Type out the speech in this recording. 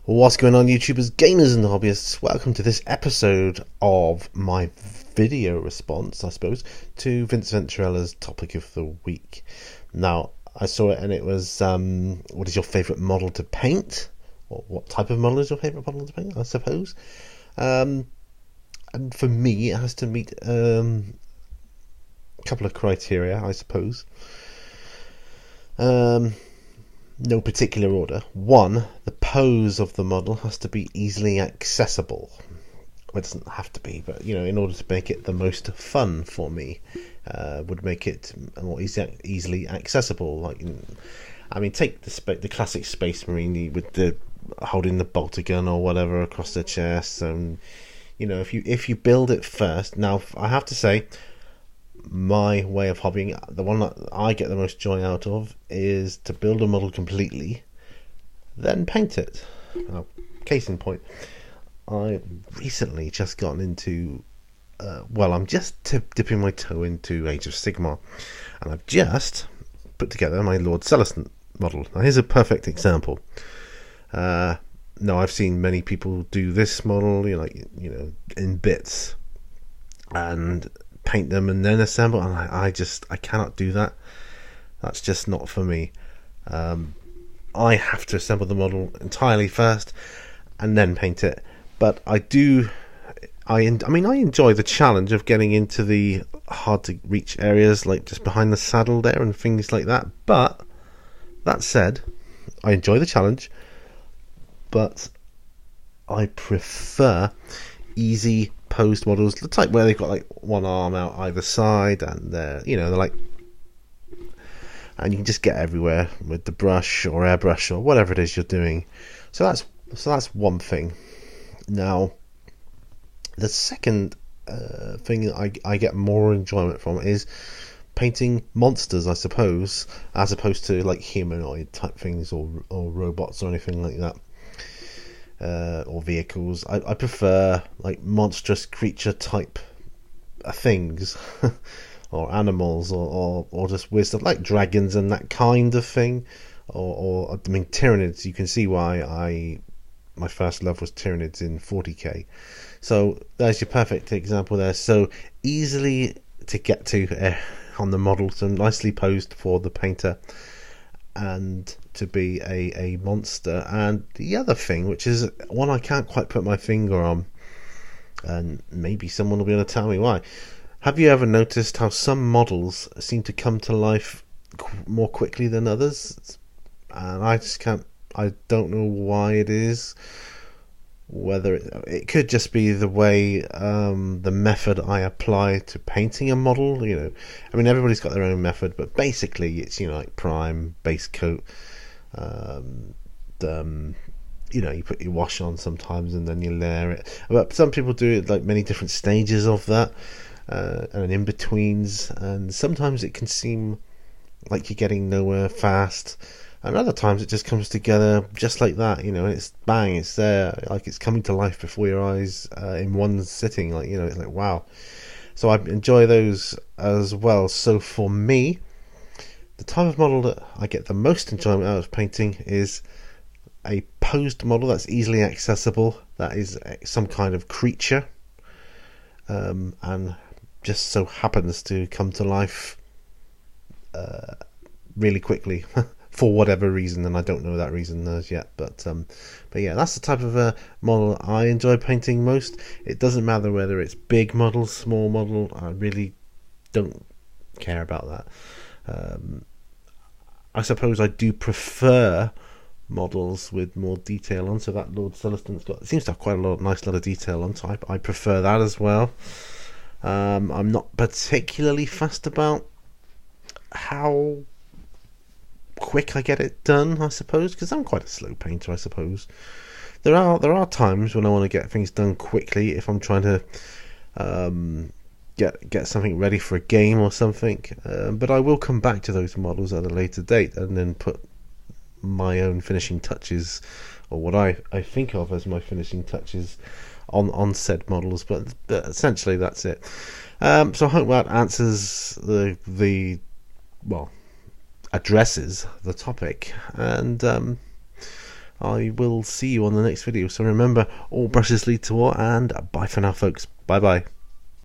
What's going on, YouTubers, gamers, and hobbyists? Welcome to this episode of my video response, I suppose, to Venturella's topic of the week. Now, I saw it and it was, what is your favourite model to paint? Or what type of model is your favourite model to paint, I suppose? And for me, it has to meet a couple of criteria, I suppose. No particular order. One, the pose of the model has to be easily accessible. Well, it doesn't have to be, but in order to make it the most fun for me, would make it more easily accessible. Take the classic Space Marine with the holding the bolter gun or whatever across the chest, and if you build it first. Now, I have to say, my way of hobbying, the one that I get the most joy out of, is to build a model completely, then paint it. Case in point, I recently just gotten into I'm just dipping my toe into Age of Sigmar, and I've just put together my Lord Celestant model. Now, here's a perfect example. Now, I've seen many people do this model, in bits, and paint them and then assemble, and I cannot do that. That's just not for me. I have to assemble the model entirely first and then paint it. But I enjoy the challenge of getting into the hard to reach areas, like just behind the saddle there and things like that. But that said, I enjoy the challenge, but I prefer easy posed models, the type where they've got like one arm out either side, and they're and you can just get everywhere with the brush or airbrush or whatever it is you're doing. So that's one thing. Now, the second thing that I get more enjoyment from is painting monsters, I suppose, as opposed to like humanoid type things or robots or anything like that. Or vehicles. I prefer like monstrous creature type things or animals or just weird stuff like dragons and that kind of thing, or Tyranids. You can see why my first love was Tyranids in 40k. So there's your perfect example there. So easily to get to on the model, so nicely posed for the painter, and to be a monster. And the other thing, which is one I can't quite put my finger on, and maybe someone will be able to tell me why. Have you ever noticed how some models seem to come to life more quickly than others? And I don't know why it is. Whether it could just be the way, the method I apply to painting a model. Everybody's got their own method, but basically it's like prime, base coat, you put your wash on sometimes and then you layer it. But some people do it like many different stages of that, and in betweens, and sometimes it can seem like you're getting nowhere fast, and other times it just comes together just like that. It's bang, it's there, like it's coming to life before your eyes, in one sitting. It's like wow. So I enjoy those as well. So for me, the type of model that I get the most enjoyment out of painting is a posed model that's easily accessible, that is some kind of creature, and just so happens to come to life really quickly for whatever reason, and I don't know that reason as yet. But yeah, that's the type of model I enjoy painting most. It doesn't matter whether it's big model, small model. I really don't care about that. I suppose I do prefer models with more detail on, so that Lord Celestant's seems to have quite a nice lot of detail on, so I prefer that as well. I'm not particularly fussed about how quick I get it done, I suppose, because I'm quite a slow painter, I suppose. There are times when I want to get things done quickly if I'm trying to get something ready for a game or something, but I will come back to those models at a later date and then put my own finishing touches, or what I think of as my finishing touches, on said models. But essentially that's it. So I hope that answers addresses the topic, and I will see you on the next video. So remember, all brushes lead to ore, and bye for now, folks. Bye bye.